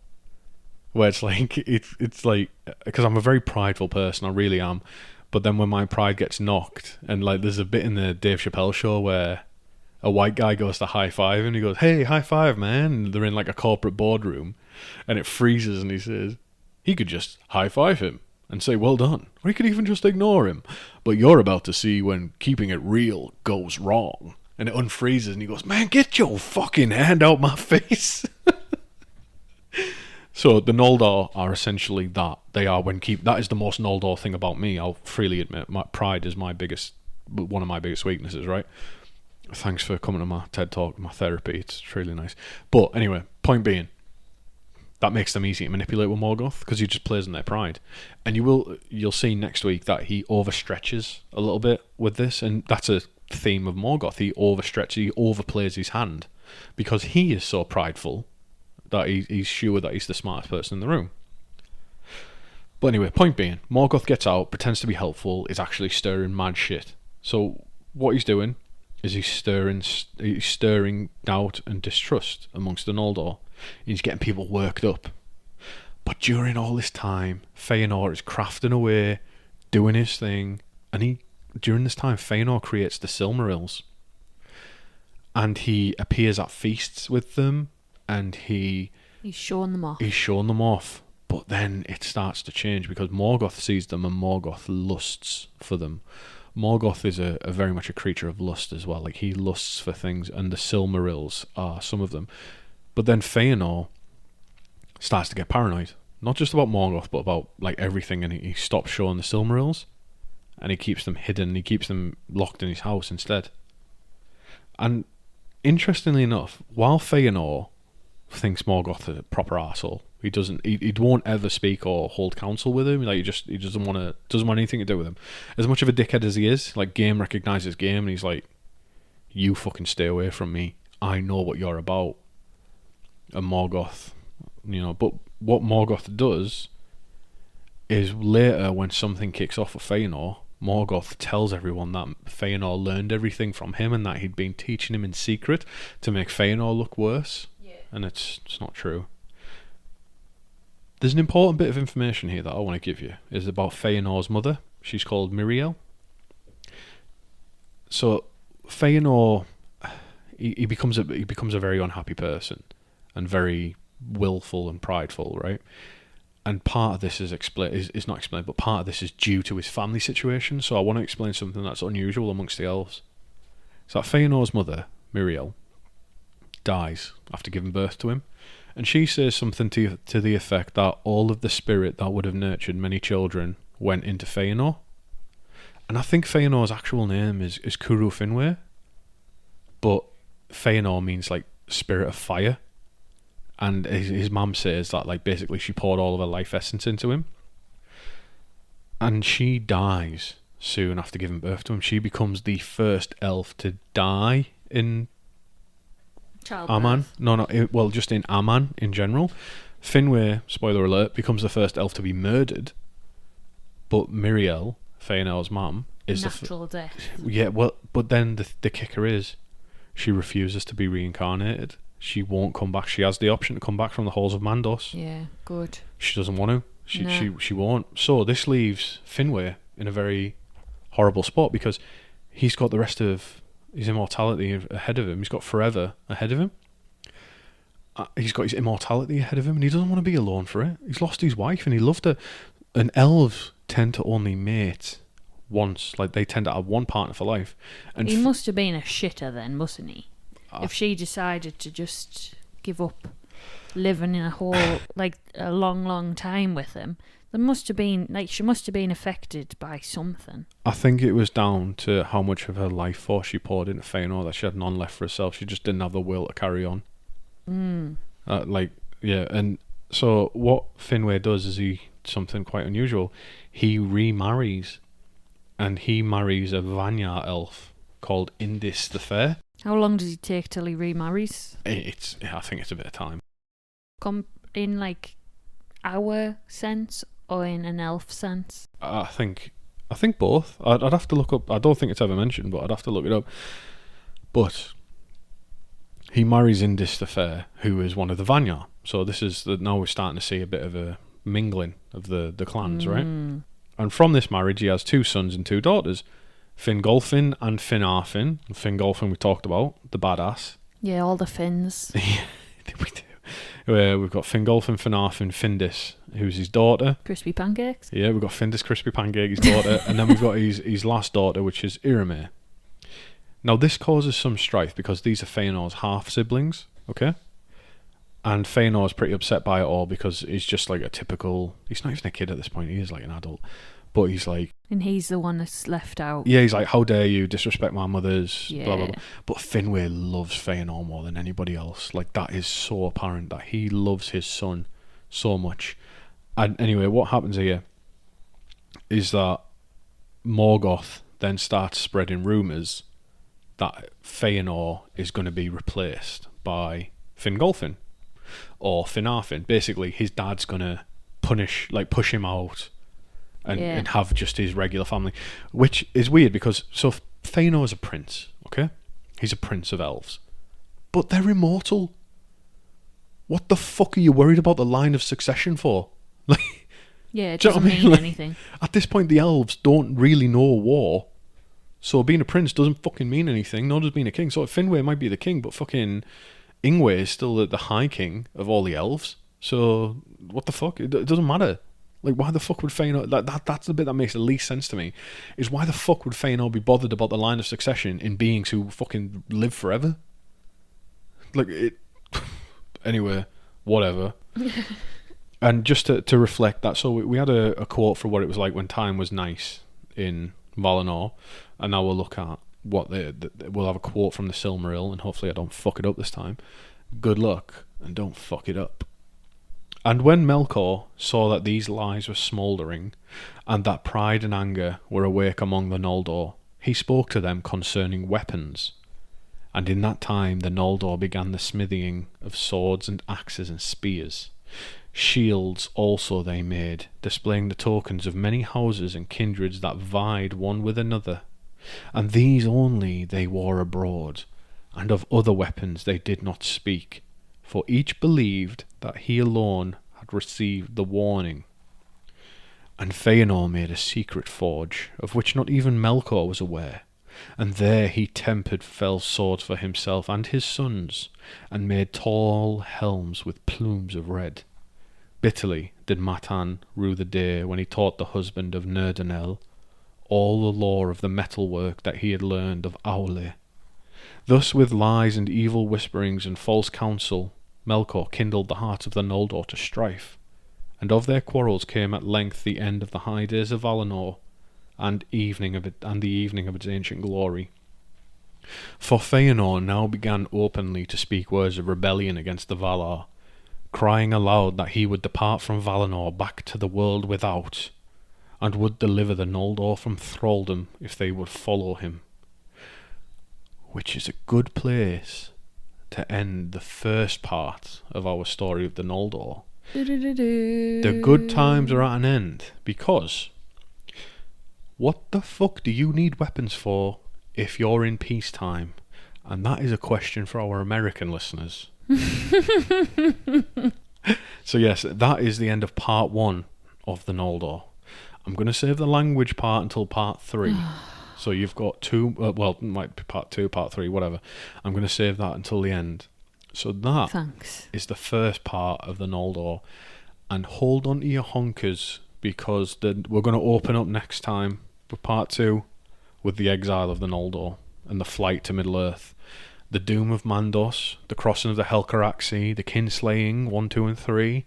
Where it's like, it's like, because I'm a very prideful person, I really am. But then when my pride gets knocked, and like there's a bit in the Dave Chappelle show where a white guy goes to high five and he goes, hey, high five, man. And they're in like a corporate boardroom and it freezes and he says, he could just high five him and say, well done. Or he could even just ignore him. But you're about to see when keeping it real goes wrong. And it unfreezes and he goes, man, get your fucking hand out my face. So the Noldor are essentially that. They are that is the most Noldor thing about me. I'll freely admit, my pride is one of my biggest weaknesses, right? Thanks for coming to my TED Talk, my therapy. It's really nice. But anyway, point being, that makes them easy to manipulate with Morgoth because he just plays on their pride. And you'll see next week that he overstretches a little bit with this, and that's a theme of Morgoth. He overstretches, he overplays his hand because he is so prideful that he's sure that he's the smartest person in the room. But anyway, point being, Morgoth gets out, pretends to be helpful, is actually stirring mad shit. So what he's doing is he's stirring doubt and distrust amongst the Noldor. He's getting people worked up. But during all this time, Feanor is crafting away, doing his thing, and during this time, Feanor creates the Silmarils. And he appears at feasts with them, and he's showing them off. He's showing them off. But then it starts to change because Morgoth sees them and Morgoth lusts for them. Morgoth is a very much a creature of lust as well. Like, he lusts for things, and the Silmarils are some of them. But then Feanor starts to get paranoid. Not just about Morgoth, but about like everything, and he stops showing the Silmarils. And he keeps them hidden, he keeps them locked in his house instead. And interestingly enough, while Feanor thinks Morgoth is a proper arsehole, he won't ever speak or hold counsel with him. Like, he doesn't want anything to do with him. As much of a dickhead as he is, like, game recognizes game, and he's like, you fucking stay away from me. I know what you're about. And Morgoth, but what Morgoth does is later, when something kicks off with Feanor, Morgoth tells everyone that Feanor learned everything from him and that he'd been teaching him in secret to make Feanor look worse. Yeah. And it's not true. There's an important bit of information here that I want to give you. It's about Feanor's mother. She's called Miriel. So Feanor, he becomes a very unhappy person and very willful and prideful, right? And part of this is not explained, but part of this is due to his family situation. So I want to explain something that's unusual amongst the elves. So that Feanor's mother, Miriel, dies after giving birth to him. And she says something to the effect that all of the spirit that would have nurtured many children went into Feanor. And I think Feanor's actual name is Cúru Finwë. But Feanor means like spirit of fire. And his mum says that, like, basically she poured all of her life essence into him. And she dies soon after giving birth to him. She becomes the first elf to die in Aman. No, well, just in Aman in general. Finwë, spoiler alert, becomes the first elf to be murdered, but Miriel, Feanor's mum, is natural death. Yeah, well, but then the kicker is, she refuses to be reincarnated. She won't come back. She has the option to come back from the halls of Mandos. Yeah, good. She doesn't want to. She won't. So this leaves Finwë in a very horrible spot because he's got the rest of his immortality ahead of him. He's got forever ahead of him. He's got his immortality ahead of him, and he doesn't want to be alone for it. He's lost his wife, and he loved her. And elves tend to only mate once. Like, they tend to have one partner for life. And he must have been a shitter then, mustn't he? If she decided to just give up living in a whole, like, a long, long time with him, there must have been, like, she must have been affected by something. I think it was down to how much of her life force she poured into Feanor that she had none left for herself. She just didn't have the will to carry on. And so what Finwë does is something quite unusual. He remarries, and he marries a Vanyar elf called Indis the Fair. How long does it take till he remarries? I think it's a bit of time. In like our sense or in an elf sense? I think both. I'd have to look up. I don't think it's ever mentioned, but I'd have to look it up. But he marries Indis the Fair, who is one of the Vanyar. So this is now we're starting to see a bit of a mingling of the clans, right? And from this marriage, he has 2 sons and 2 daughters, Fingolfin and Finarfin. Fingolfin we talked about, the badass. Yeah, all the Finns. Yeah, we do. We've got Fingolfin, Finarfin, Findis, who's his daughter. Crispy pancakes. Yeah, we've got Findis, Crispy Pancake, his daughter, and then we've got his last daughter, which is Iramir. Now, this causes some strife because these are Feanor's half-siblings, okay? And Feanor's pretty upset by it all because he's just like a typical... He's not even a kid at this point, he is like an adult. But he's like... And he's the one that's left out. Yeah, he's like, how dare you disrespect my mother's... Yeah. Blah, blah, blah. But Finwë loves Feanor more than anybody else. Like, that is so apparent that he loves his son so much. And anyway, what happens here is that Morgoth then starts spreading rumours that Feanor is going to be replaced by Fingolfin or Finarfin. Basically, his dad's going to push him out and have just his regular family, which is weird because Feanor is a prince, okay? He's a prince of elves, but they're immortal. What the fuck are you worried about the line of succession for? Like, yeah, it doesn't mean anything. At this point, the elves don't really know war. So being a prince doesn't fucking mean anything, nor does being a king. So Finwë might be the king, but fucking Ingwe is still the high king of all the elves. So what the fuck? It doesn't matter. Like, why the fuck would Feanor... That's the bit that makes the least sense to me. Is why the fuck would Feanor be bothered about the line of succession in beings who fucking live forever? Like, it... Anyway, whatever. And just to reflect that, so we had a quote for what it was like when time was nice in Valinor, and now we'll look at what we'll have a quote from the Silmaril, and hopefully I don't fuck it up this time. Good luck, and don't fuck it up. And when Melkor saw that these lies were smouldering, and that pride and anger were awake among the Noldor, he spoke to them concerning weapons. And in that time the Noldor began the smithying of swords and axes and spears. Shields also they made, displaying the tokens of many houses and kindreds that vied one with another. And these only they wore abroad, and of other weapons they did not speak, for each believed that he alone had received the warning. And Feanor made a secret forge, of which not even Melkor was aware, and there he tempered fell swords for himself and his sons, and made tall helms with plumes of red. Bitterly did Matan rue the day when he taught the husband of Nerdanel all the lore of the metalwork that he had learned of Aule. Thus with lies and evil whisperings and false counsel Melkor kindled the hearts of the Noldor to strife, and of their quarrels came at length the end of the high days of Valinor, and the evening of its ancient glory. For Feanor now began openly to speak words of rebellion against the Valar, crying aloud that he would depart from Valinor back to the world without, and would deliver the Noldor from thraldom if they would follow him. Which is a good place to end the first part of our story of the Noldor. The good times are at an end, because what the fuck do you need weapons for if you're in peacetime? And that is a question for our American listeners. So yes, that is the end of part 1 of the Noldor. I'm going to save the language part until part 3. So you've got 2, well, it might be part 2, part 3, whatever. I'm going to save that until the end. So that is the first part of the Noldor. And hold on to your honkers, because we're going to open up next time with part 2 with the exile of the Noldor and the flight to Middle-earth. The doom of Mandos, the crossing of the Helcarax Sea, the kinslaying 1, 2 and 3.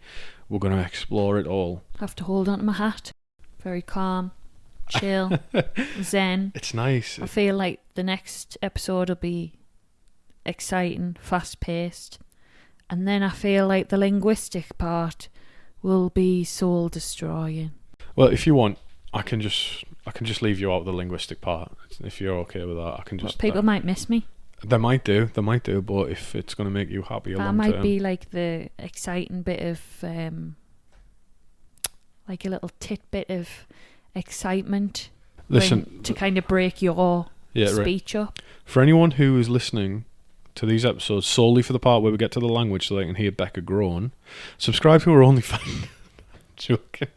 We're going to explore it all. I have to hold on to my hat. Very calm, chill, zen. It's nice. I feel like the next episode will be exciting, fast-paced. And then I feel like the linguistic part will be soul-destroying. Well, if you want, I can just leave you out of the linguistic part. If you're okay with that, I can just... People might miss me. They might do, but if it's going to make you happy long term... That might be like the exciting bit of... like a little tidbit of excitement. Listen... to kind of break your speech up. For anyone who is listening to these episodes solely for the part where we get to the language so they can hear Becca groan, subscribe to her OnlyFans. Joking.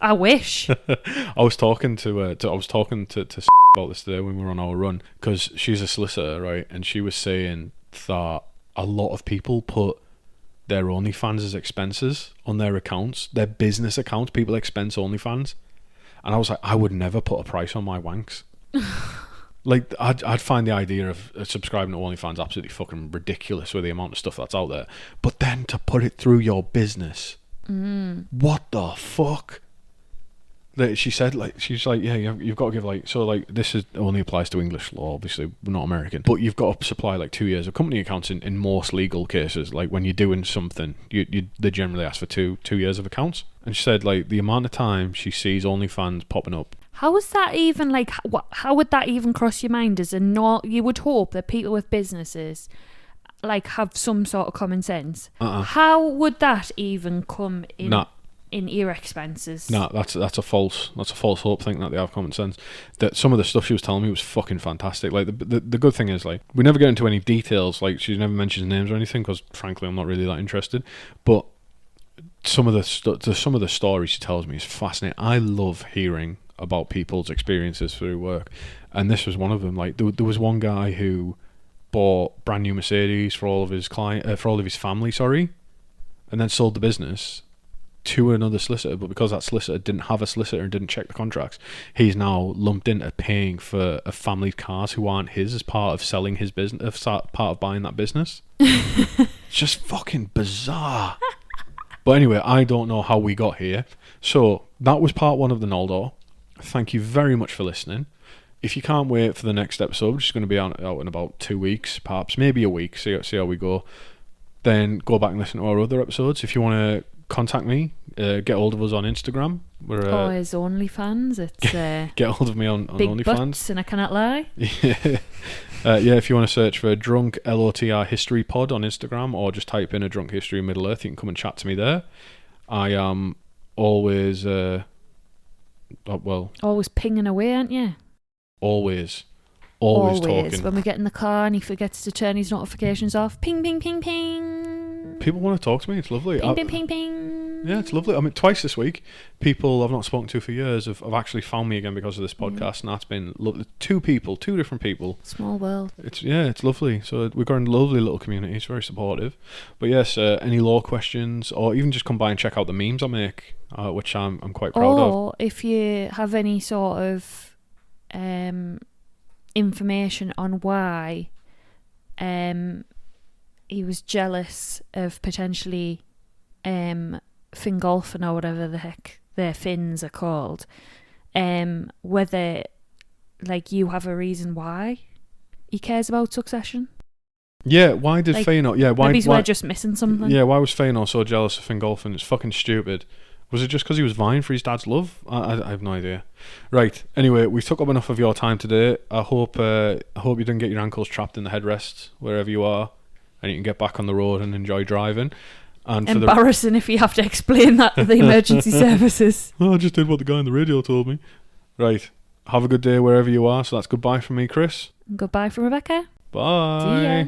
I wish. I was talking to about this today when we were on our run, because she's a solicitor, right? And she was saying that a lot of people put their OnlyFans as expenses on their accounts, their business accounts. People expense OnlyFans, and I was like, I would never put a price on my wanks. Like, I'd find the idea of subscribing to OnlyFans absolutely fucking ridiculous with the amount of stuff that's out there. But then to put it through your business, what the fuck? She said, like, she's like, yeah, you've got to give, like, so, like, this only applies to English law, obviously, we're not American, but you've got to supply, like, 2 years of company accounts in most legal cases. Like, when you're doing something, they generally ask for two years of accounts. And she said, like, the amount of time she sees OnlyFans popping up. How is that even, like, how would that even cross your mind? You would hope that people with businesses, like, have some sort of common sense. How would that even come in? In your expenses? No, that's a false hope thinking that they have common sense. That some of the stuff she was telling me was fucking fantastic. Like, the good thing is, like, we never get into any details. Like, she never mentions names or anything, because frankly I'm not really that interested. But some of the stories she tells me is fascinating. I love hearing about people's experiences through work, and this was one of them. Like, there was one guy who bought brand new Mercedes for all of his family, and then sold the business to another solicitor, but because that solicitor didn't have a solicitor and didn't check the contracts, he's now lumped into paying for a family cars who aren't his as part of selling his business, part of buying that business. It's just fucking bizarre. But anyway, I don't know how we got here. So that was part 1 of the Noldor. Thank you very much for listening. If you can't wait for the next episode, which is going to be out in about 2 weeks, perhaps maybe a week, see how we go, then go back and listen to our other episodes. If you want to contact me, get hold of us on Instagram. We're his OnlyFans. It's get hold of me on big OnlyFans. Butts, and I cannot lie. Yeah, if you want to search for Drunk LOTR History Pod on Instagram, or just type in a Drunk History of Middle Earth, you can come and chat to me there. I am always always pinging away, aren't you? Always talking. When we get in the car and he forgets to turn his notifications off, ping, ping, ping, ping. People want to talk to me. It's lovely. Ping, ping, ping, ping. Yeah, it's lovely. I mean, twice this week, people I've not spoken to for years have actually found me again because of this podcast, and that's been lovely. Two different people. Small world. It's lovely. So we've got a lovely little community. It's very supportive. But yes, any law questions, or even just come by and check out the memes I make, which I'm quite proud of. Or if you have any sort of information on why he was jealous of potentially Fingolfin, or whatever the heck their fins are called, whether, like, you have a reason why he cares about succession. Yeah, why did Feanor... Yeah, why... Maybe we're just missing something. Yeah, why was Feanor so jealous of Fingolfin? It's fucking stupid. Was it just because he was vying for his dad's love? I have no idea. Right. Anyway, we took up enough of your time today. I hope you didn't get your ankles trapped in the headrests wherever you are, and you can get back on the road and enjoy driving. And for embarrassing if you have to explain that to the emergency services. I just did what the guy on the radio told me. Right. Have a good day wherever you are. So that's goodbye from me, Chris. Goodbye from Rebecca. Bye. See ya.